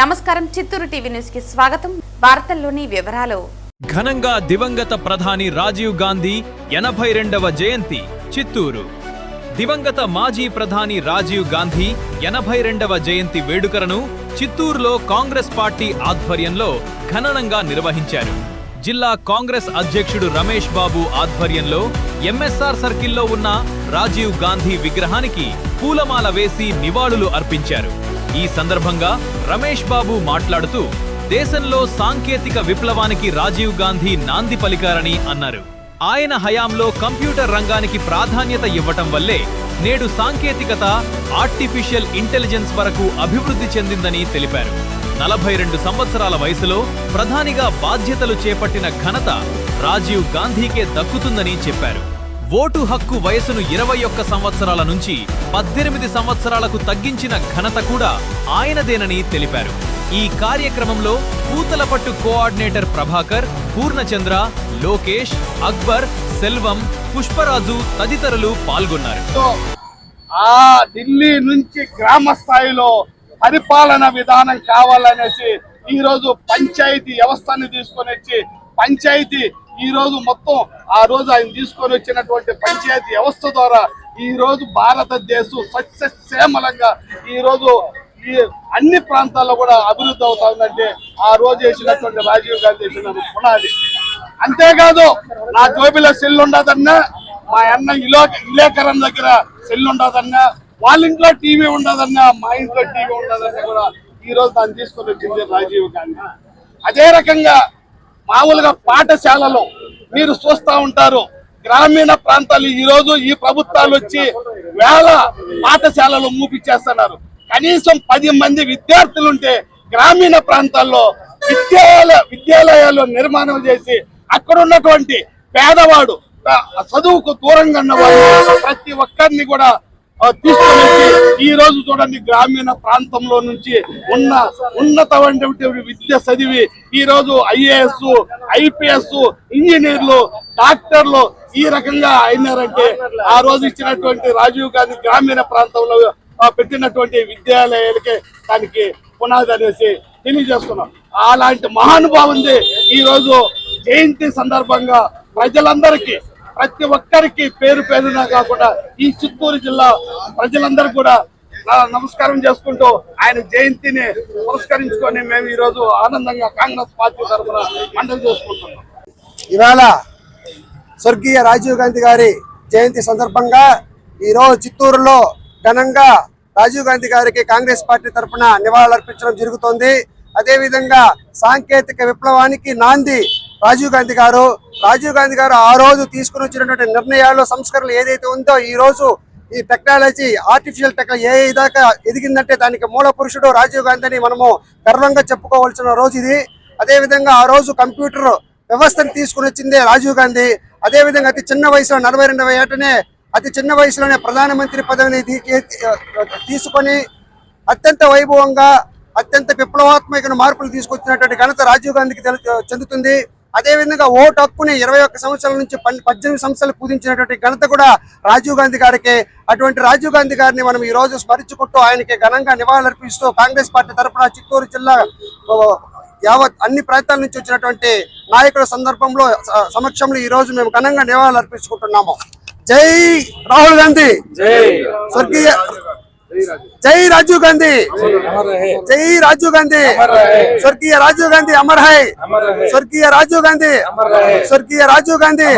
నమస్కారం Chittoor TV news కి స్వాగతం. వార్తల్లోని వివరాలు. ఘనంగా దివంగత ప్రధాని రాజీవ్ గాంధీ 82వ జయంతి చిత్తూరు. దివంగత మాజీ ప్రధాని రాజీవ్ గాంధీ 82వ జయంతి వేడుకలను చిత్తూరులో కాంగ్రెస్ పార్టీ ఆధ్వర్యంలో ఘనంగా నిర్వహించారు. జిల్లా కాంగ్రెస్ అధ్యక్షుడు రమేష్ బాబు ఆధ్వర్యంలో ఎంఎస్ఆర్ సర్కిల్లో ఉన్న రాజీవ్ గాంధీ విగ్రహానికి పూలమాల వేసి నివాళులు అర్పించారు. ఈ సందర్భంగా రమేష్ బాబు మాట్లాడుతూ దేశంలో సాంకేతిక విప్లవానికి రాజీవ్ గాంధీ నాంది పలికారని అన్నారు. ఆయన హయాంలో కంప్యూటర్ రంగానికి ప్రాధాన్యత ఇవ్వటం వల్లే నేడు సాంకేతికత, ఆర్టిఫిషియల్ ఇంటెలిజెన్స్ వరకు అభివృద్ధి చెందిందని తెలిపారు. 42 సంవత్సరాల వయసులో ప్రధానిగా బాధ్యతలు చేపట్టిన ఘనత రాజీవ్ గాంధీకే దక్కుతుందని చెప్పారు. ఓటు హక్కు వయసును 21 సంవత్సరాల నుంచి 18 సంవత్సరాలకు తగ్గించిన ఘనత కూడా ఆయనదేనని తెలిపారు. ఈ కార్యక్రమంలో పూతలపట్టు కోఆర్డినేటర్ ప్రభాకర్, పూర్ణచంద్ర, లోకేష్, అక్బర్, సెల్వం, పుష్పరాజు తదితరులు పాల్గొన్నారు. ఢిల్లీ నుంచి గ్రామ స్థాయిలో పరిపాలన విధానం కావాలనేసి ఈ రోజు పంచాయతీ వ్యవస్థని తీసుకొని వచ్చి పంచాయతీ ఈ రోజు మొత్తం ఆ రోజు ఆయన తీసుకొని వచ్చినటువంటి పంచాయతీ వ్యవస్థ ద్వారా ఈ రోజు భారతదేశం సస్యశ్యామలంగా ఈ రోజు ఈ అన్ని ప్రాంతాల్లో కూడా అభివృద్ధి అవుతుందంటే ఆ రోజు వేసినటువంటి రాజీవ్ గాంధీ వేసిన పునాది. అంతేకాదు నా జోబిలో సెల్ ఉండదన్నా, మా అన్న ఇలేకరం దగ్గర సెల్ ఉండదన్నా, వాళ్ళ ఇంట్లో టీవీ ఉండదన్నా, మా ఇంట్లో టీవీ ఉండదన్నా కూడా ఈ రోజు దాన్ని తీసుకొని వచ్చింది రాజీవ్ గాంధీ. అదే రకంగా మామూలుగా పాఠశాలలో మీరు చూస్తూ ఉంటారు, గ్రామీణ ప్రాంతాలు ఈ రోజు ఈ ప్రభుత్వాలు వచ్చి వేల పాఠశాలలు మూపిచ్చేస్తున్నారు. కనీసం 10 మంది విద్యార్థులుంటే గ్రామీణ ప్రాంతాల్లో విద్యాలయాలు నిర్మాణం చేసి అక్కడ ఉన్నటువంటి పేదవాడు, చదువుకు దూరంగా ఉన్నవాడు ప్రతి ఒక్కరిని కూడా తీసుకొని ఈ రోజు చూడండి గ్రామీణ ప్రాంతంలో నుంచి ఉన్నతమైనటువంటి విద్య చదివి ఈ రోజు ఐఏఎస్, ఐపీఎస్, ఇంజనీర్లు, డాక్టర్లు ఈ రకంగా అయినారంటే ఆ రోజు ఇచ్చినటువంటి రాజీవ్ గాంధీ గ్రామీణ ప్రాంతంలో పెట్టినటువంటి విద్యాలయాలకే దానికి పునాది అనేసి తెలియజేస్తున్నాం. అలాంటి మహానుభావుంది ఈ రోజు జయంతి సందర్భంగా ప్రజలందరికీ, ప్రతి ఒక్కరికి పేరు పేరున కాకుండా ఈ చిత్తూరు జిల్లా ప్రజలందరూ కూడా నమస్కారం చేసుకుంటూ ఆయన జయంతిని పురస్కరించుకొని మేము ఈ రోజు ఆనందంగా కాంగ్రెస్ పార్టీ తరఫున మండలి చేసుకుంటున్నాం. ఇవాళ స్వర్గీయ రాజీవ్ గాంధీ గారి జయంతి సందర్భంగా ఈరోజు చిత్తూరులో ఘనంగా రాజీవ్ గాంధీ గారికి కాంగ్రెస్ పార్టీ తరఫున నివాళులర్పించడం జరుగుతోంది. అదేవిధంగా సాంకేతిక విప్లవానికి నాంది రాజీవ్ గాంధీ గారు. రాజీవ్ గాంధీ గారు ఆ రోజు తీసుకుని వచ్చినటువంటి నిర్ణయాలు, సంస్కరణలు ఏదైతే ఉందో ఈ రోజు ఈ టెక్నాలజీ, ఆర్టిఫిషియల్ టెక్నాలజీ ఏ దాకా ఎదిగిందంటే దానికి మూల పురుషుడు రాజీవ్ గాంధీని మనము గర్వంగా చెప్పుకోవాల్సిన రోజు ఇది. అదేవిధంగా ఆ రోజు కంప్యూటర్ వ్యవస్థను తీసుకుని వచ్చిందే రాజీవ్ గాంధీ. అదేవిధంగా అతి చిన్న వయసులో 42వ ఏటనే అతి చిన్న వయసులోనే ప్రధానమంత్రి పదవిని తీసుకొని అత్యంత వైభవంగా, అత్యంత విప్లవాత్మక మార్పులు తీసుకొచ్చినటువంటి ఘనత రాజీవ్ గాంధీకి చెందుతుంది. అదేవిధంగా ఓటు హక్కుని 21 సంవత్సరాల నుంచి 18 సంవత్సరాలు పూజించినటువంటి ఘనత కూడా రాజీవ్ గాంధీ గారికి. అటువంటి రాజీవ్ గాంధీ గారిని మనం ఈ రోజు స్మరించుకుంటూ ఆయనకి ఘనంగా నివాళులర్పిస్తూ కాంగ్రెస్ పార్టీ తరఫున చిత్తూరు జిల్లా యావత్ అన్ని ప్రాంతాల నుంచి వచ్చినటువంటి నాయకుల సందర్భంలో సమక్షంలో ఈ రోజు మేము ఘనంగా నివాళులర్పించుకుంటున్నాము. జై రాహుల్ గాంధీ, స్వర్గీయ జై రాజీవ్ గాంధీ, జై రాజీవ్ గాంధీ, స్వర్గీయ రాజీవ్ గాంధీ అమర్ హై, స్వర్గీయ రాజీవ్ గాంధీ, స్వర్గీయ రాజీవ్ గాంధీ.